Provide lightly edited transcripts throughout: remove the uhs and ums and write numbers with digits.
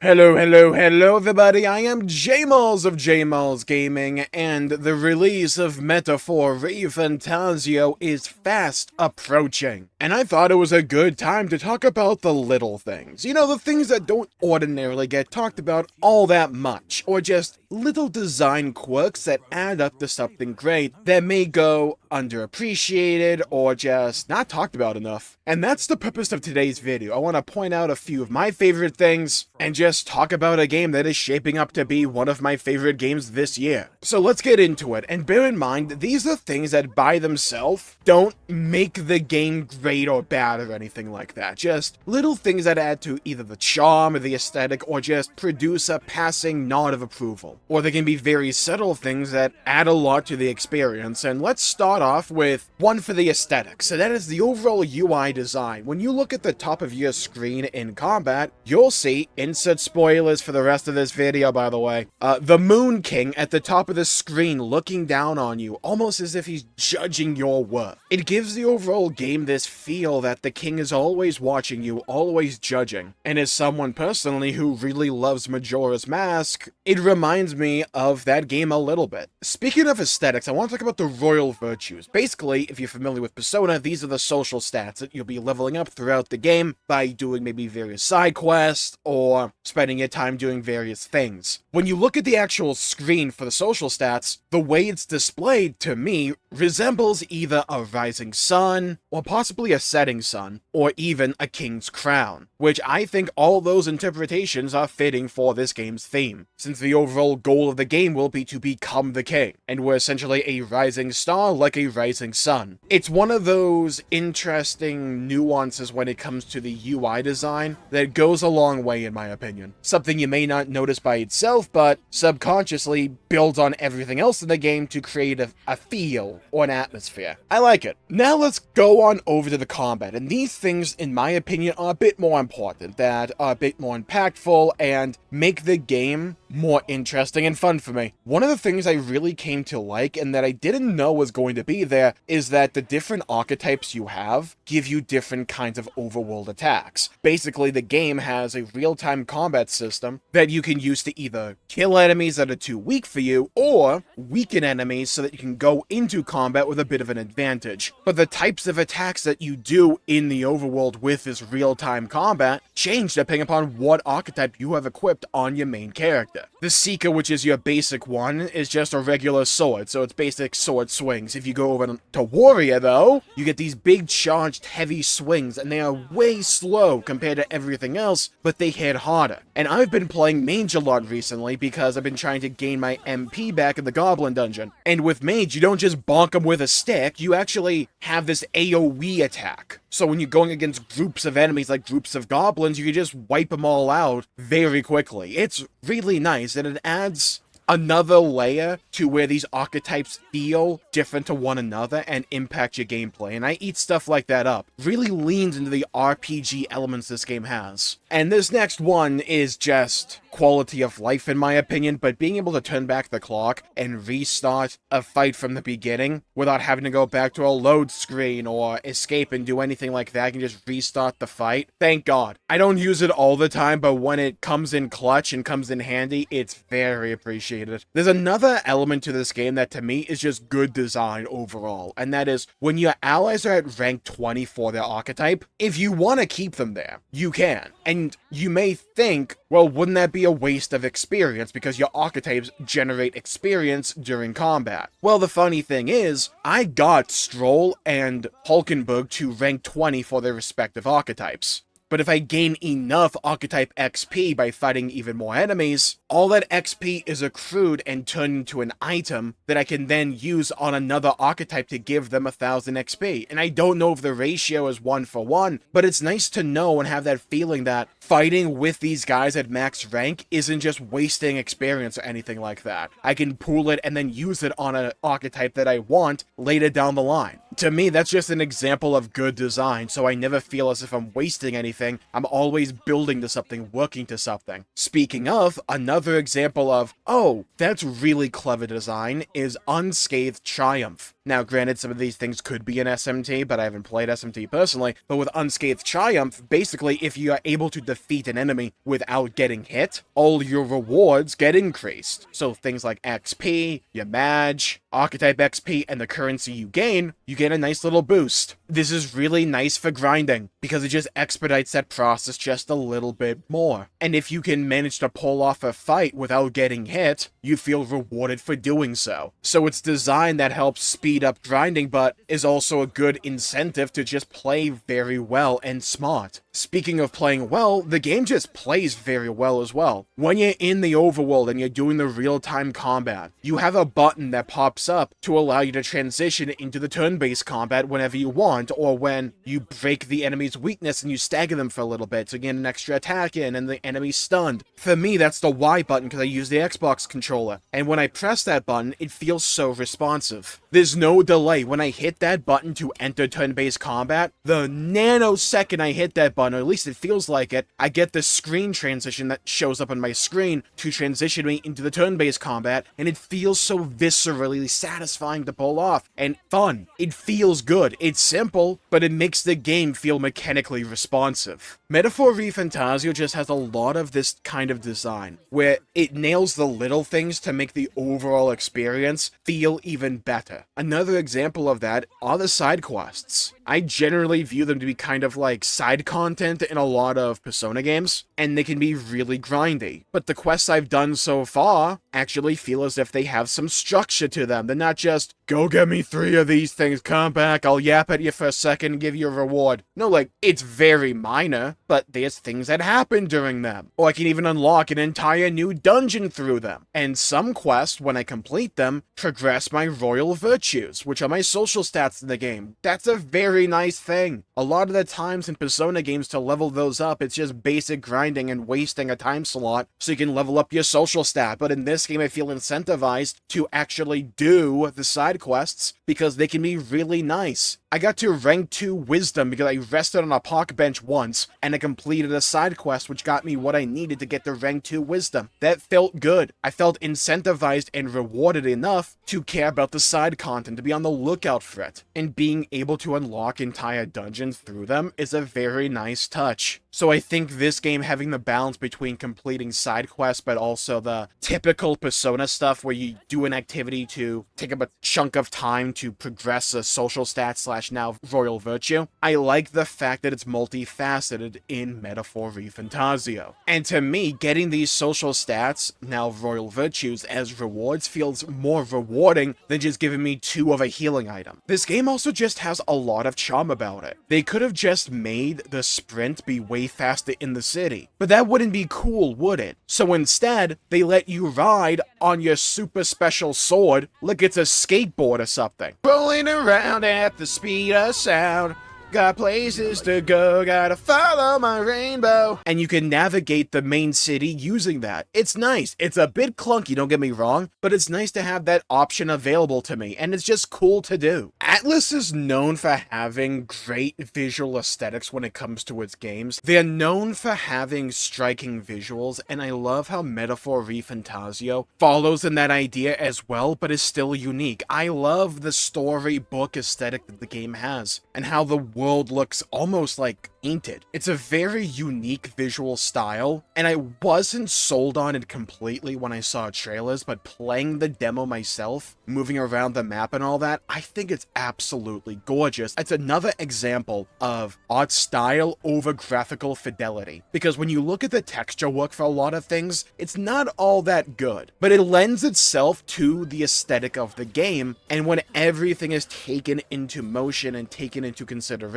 Hello, hello, hello everybody, I am Jmulls of Jmulls Gaming, and the release of Metaphor Refantazio is fast approaching. And I thought it was a good time to talk about the little things. You know, the things that don't ordinarily get talked about all that much, or just little design quirks that add up to something great that may go underappreciated or just not talked about enough. And that's the purpose of today's video. I want to point out a few of my favorite things and just talk about a game that is shaping up to be one of my favorite games this year. So let's get into it, and bear in mind, these are things that by themselves don't make the game great or bad or anything like that. Just little things that add to either the charm or the aesthetic or just produce a passing nod of approval. Or they can be very subtle things that add a lot to the experience, and let's start off with one for the aesthetic. So that is the overall UI design. When you look at the top of your screen in combat, you'll see, insert spoilers for the rest of this video by the way, the Moon King at the top of the screen looking down on you, almost as if he's judging your worth. It gives the overall game this feel that the king is always watching you, always judging. And as someone personally who really loves Majora's Mask, it reminds me of that game a little bit. Speaking of aesthetics, I want to talk about the royal virtues. Basically, if you're familiar with Persona, these are the social stats that you'll be leveling up throughout the game by doing maybe various side quests or spending your time doing various things. When you look at the actual screen for the social stats, the way it's displayed, to me, resembles either a rising sun, or possibly a setting sun, or even a king's crown, which I think all those interpretations are fitting for this game's theme, since the overall goal of the game will be to become the king, and we're essentially a rising star like a rising sun. It's one of those interesting nuances when it comes to the UI design that goes a long way in my opinion. Something you may not notice by itself, but subconsciously builds on everything else in the game to create a feel or an atmosphere. I like it. Now let's go on over to the combat, and these things, in my opinion, are a bit more important, that are a bit more impactful, and make the game more interesting and fun for me. One of the things I really came to like, and that I didn't know was going to be there, is that the different archetypes you have give you different kinds of overworld attacks. Basically, the game has a real-time combat system that you can use to either kill enemies that are too weak for you, or weaken enemies so that you can go into combat with a bit of an advantage. But the types of attacks that you do in the overworld with this real-time combat change depending upon what archetype you have equipped on your main character. The Seeker, which is your basic one, is just a regular sword, so it's basic sword swings. If you go over to Warrior, though, you get these big charged heavy swings, and they are way slow compared to everything else, but they hit harder. And I've been playing Mage a lot recently because I've been trying to gain my MP back in the Goblin Dungeon. And with Mage, you don't just bonk them with a stick, you actually have this AoE attack. So when you're going against groups of enemies like groups of goblins, you can just wipe them all out very quickly. It's really nice, and it adds another layer to where these archetypes feel different to one another and impact your gameplay, and I eat stuff like that up. Really leans into the RPG elements this game has. And this next one is just quality of life in my opinion, but being able to turn back the clock and restart a fight from the beginning without having to go back to a load screen or escape and do anything like that, I can just restart the fight. Thank God. I don't use it all the time, but when it comes in clutch and comes in handy, it's very appreciated. There's another element to this game that to me is just good design overall, and that is when your allies are at rank 20 for their archetype, if you want to keep them there, you can. And you may think, well, wouldn't that be a waste of experience because your archetypes generate experience during combat? Well, the funny thing is, I got Stroll and Hulkenberg to rank 20 for their respective archetypes. But if I gain enough archetype XP by fighting even more enemies, all that XP is accrued and turned into an item that I can then use on another archetype to give them 1000 XP. And I don't know if the ratio is 1-for-1, but it's nice to know and have that feeling that fighting with these guys at max rank isn't just wasting experience or anything like that. I can pool it and then use it on an archetype that I want later down the line. To me, that's just an example of good design, so I never feel as if I'm wasting anything. I'm always building to something, working to something. Speaking of, another example of, oh, that's really clever design, is Unscathed Triumph. Now, granted, some of these things could be an SMT, but I haven't played SMT personally. But with Unscathed Triumph, basically, if you are able to defeat an enemy without getting hit, all your rewards get increased. So things like XP, your Maj, Archetype XP, and the currency you gain a nice little boost. This is really nice for grinding, because it just expedites that process just a little bit more. And if you can manage to pull off a fight without getting hit, you feel rewarded for doing so. So it's design that helps speed up grinding, but is also a good incentive to just play very well and smart. Speaking of playing well, the game just plays very well as well. When you're in the overworld and you're doing the real-time combat, you have a button that pops up to allow you to transition into the turn-based combat whenever you want, or when you break the enemy's weakness and you stagger them for a little bit to get an extra attack in and the enemy's stunned. For me, that's the Y button because I use the Xbox controller, and when I press that button, it feels so responsive. There's no delay. When I hit that button to enter turn-based combat, the nanosecond I hit that button, or at least it feels like it, I get the screen transition that shows up on my screen to transition me into the turn-based combat, and it feels so viscerally satisfying to pull off, and fun. It feels good. It's simple, but it makes the game feel mechanically responsive. Metaphor Refantazio just has a lot of this kind of design, where it nails the little things to make the overall experience feel even better. Another example of that are the side quests. I generally view them to be kind of like side content in a lot of Persona games, and they can be really grindy. But the quests I've done so far actually feel as if they have some structure to them. They're not just, go get me 3 of these things, come back, I'll yap at you for a second and give you a reward. No, like, it's very minor, but there's things that happen during them. Or I can even unlock an entire new dungeon through them. And some quests, when I complete them, progress my royal virtues, which are my social stats in the game. That's a very nice thing. A lot of the times in Persona games to level those up, it's just basic grinding and wasting a time slot so you can level up your social stat. But in this game, I feel incentivized to actually do the side quests because they can be really nice. I got to rank 2 wisdom because I rested on a park bench once and I completed a side quest which got me what I needed to get to rank 2 wisdom. That felt good. I felt incentivized and rewarded enough to care about the side content, to be on the lookout for it. And being able to unlock entire dungeons through them is a very nice touch. So I think this game having the balance between completing side quests but also the typical Persona stuff where you do an activity to take up a chunk of time to progress a social stat / now royal virtue. I like the fact that it's multifaceted in Metaphor Refantazio. And to me, getting these social stats, now royal virtues, as rewards feels more rewarding than just giving me 2 of a healing item. This game also just has a lot of charm about it. They could have just made the sprint be way faster in the city, but that wouldn't be cool, would it? So instead, they let you ride on your super special sword like it's a skateboard or something. Rolling around at the speed of sound. Got places to go, gotta follow my rainbow. And you can navigate the main city using that. It's nice. It's a bit clunky, don't get me wrong, but it's nice to have that option available to me, and it's just cool to do. Atlus is known for having great visual aesthetics when it comes to its games. They're known for having striking visuals, and I love how Metaphor Refantazio follows in that idea as well, but is still unique. I love the storybook aesthetic that the game has, and how the world looks almost like painted. It's a very unique visual style, and I wasn't sold on it completely when I saw trailers, but playing the demo myself, moving around the map and all that, I think it's absolutely gorgeous. It's another example of art style over graphical fidelity, because when you look at the texture work for a lot of things, it's not all that good, but it lends itself to the aesthetic of the game, and when everything is taken into motion and taken into consideration,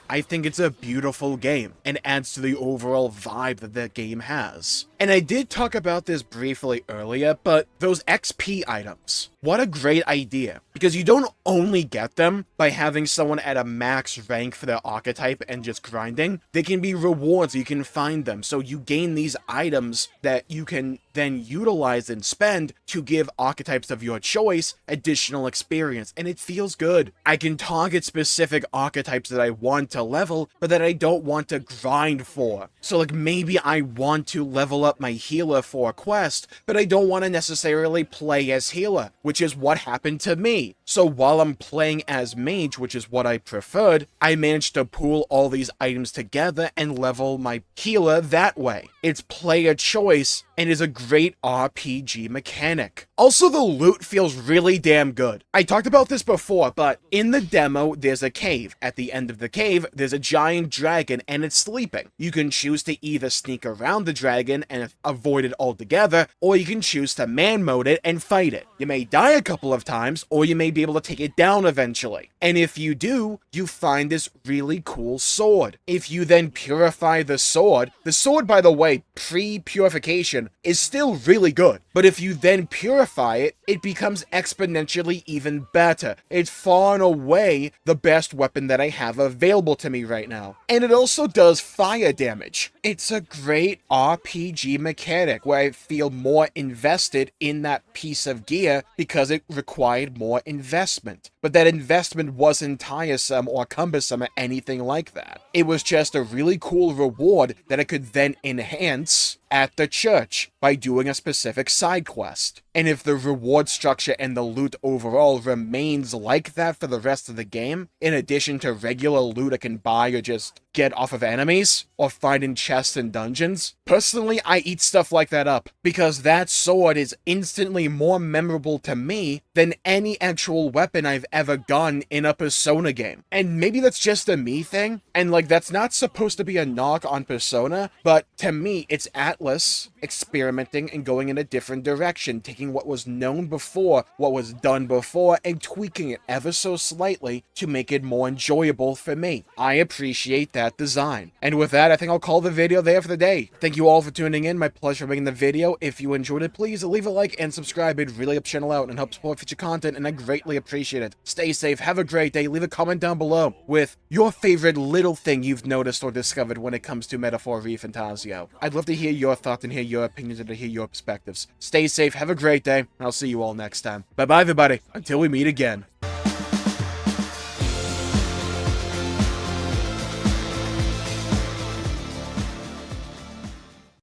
I think it's a beautiful game and adds to the overall vibe that the game has. And I did talk about this briefly earlier, but those XP items, what a great idea, because you don't only get them by having someone at a max rank for their archetype and just grinding. They can be rewards, you can find them, so you gain these items that you can then utilize and spend to give archetypes of your choice additional experience, and it feels good. I can target specific archetypes that I want to level, but that I don't want to grind for. So like maybe I want to level up my healer for a quest, but I don't want to necessarily play as healer, which is what happened to me. So while I'm playing as mage, which is what I preferred, I managed to pool all these items together and level my healer that way. It's player choice and is a great RPG mechanic. Also, the loot feels really damn good. I talked about this before, but in the demo, there's a cave. At the end of the cave, there's a giant dragon and it's sleeping. You can choose to either sneak around the dragon and avoid it altogether, or you can choose to man mode it and fight it. You may die a couple of times, or you may be able to take it down eventually. And if you do, you find this really cool sword. If you then purify the sword, by the way, pre-purification, is still really good. But if you then purify it, it becomes exponentially even better. It's far and away the best weapon that I have available to me right now. And it also does fire damage. It's a great RPG mechanic where I feel more invested in that piece of gear because it required more investment. But that investment wasn't tiresome or cumbersome or anything like that. It was just a really cool reward that I could then enhance at the church by doing a specific side quest. And if the reward structure and the loot overall remains like that for the rest of the game, in addition to regular loot I can buy or just get off of enemies, or find in chests and dungeons, personally I eat stuff like that up, because that sword is instantly more memorable to me than any actual weapon I've ever gotten in a Persona game. And maybe that's just a me thing, and like that's not supposed to be a knock on Persona, but to me it's atlus experimenting and going in a different direction, taking what was known before, what was done before, and tweaking it ever so slightly to make it more enjoyable for me. I appreciate that design. And with that, I think I'll call the video there for the day. Thank you all for tuning in. My pleasure making the video. If you enjoyed it, please leave a like and subscribe. It really helps the channel out and helps support future content, and I greatly appreciate it. Stay safe, have a great day. Leave a comment down below with your favorite little thing you've noticed or discovered when it comes to Metaphor Refantazio. I'd love to hear your thoughts and hear your opinions and to hear your perspectives. Stay safe, have a great day, and I'll see you all next time. Bye-bye, everybody. Until we meet again.